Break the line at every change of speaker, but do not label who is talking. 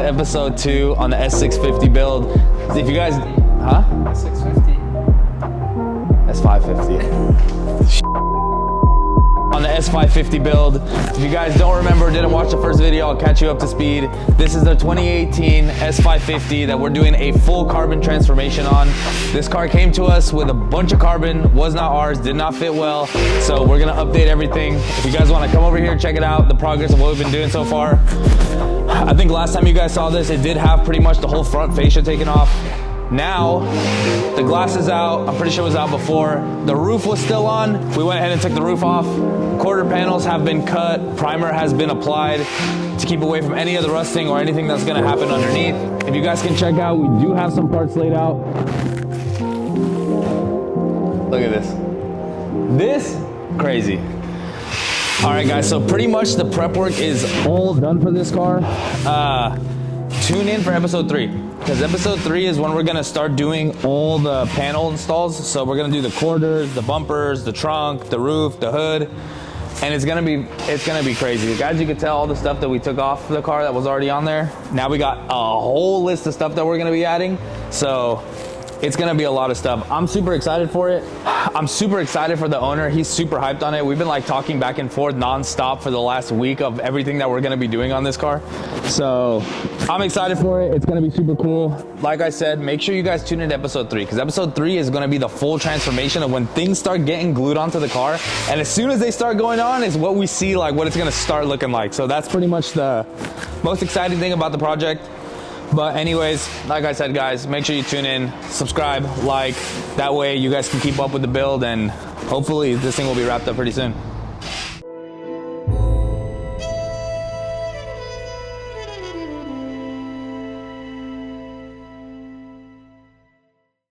episode 2 on the S650 build. If you guys,
S650.
S550. On the S550 build. If you guys don't remember, didn't watch the first video, I'll catch you up to speed. This is the 2018 S550 that we're doing a full carbon transformation on. This car came to us with a bunch of carbon, was not ours, did not fit well. So we're gonna update everything. If you guys wanna come over here, check it out, the progress of what we've been doing so far. I think last time you guys saw this, it did have pretty much the whole front fascia taken off. Now, the glass is out. I'm pretty sure it was out before. The roof was still on. We went ahead and took the roof off. Quarter panels have been cut. Primer has been applied to keep away from any of the rusting or anything that's gonna happen underneath. If you guys can check out, we do have some parts laid out. Look at this. This, crazy. All right, guys, so pretty much the prep work is all done for this car. Tune in for episode 3. Because episode 3 is when we're gonna start doing all the panel installs. So we're gonna do the quarters, the bumpers, the trunk, the roof, the hood, and it's gonna be crazy. Guys, you can tell all the stuff that we took off the car that was already on there. Now we got a whole list of stuff that we're gonna be adding. So it's gonna be a lot of stuff. I'm super excited for it. I'm super excited for the owner. He's super hyped on it. We've been like talking back and forth nonstop for the last week of everything that we're gonna be doing on this car. So I'm excited for it. It's gonna be super cool. Like I said, make sure you guys tune into episode 3 because episode 3 is gonna be the full transformation of when things start getting glued onto the car. And as soon as they start going on is what we see, like what it's gonna start looking like. So that's pretty much the most exciting thing about the project. But anyways, like I said, guys, make sure you tune in, subscribe, like. That way you guys can keep up with the build and hopefully this thing will be wrapped up pretty soon.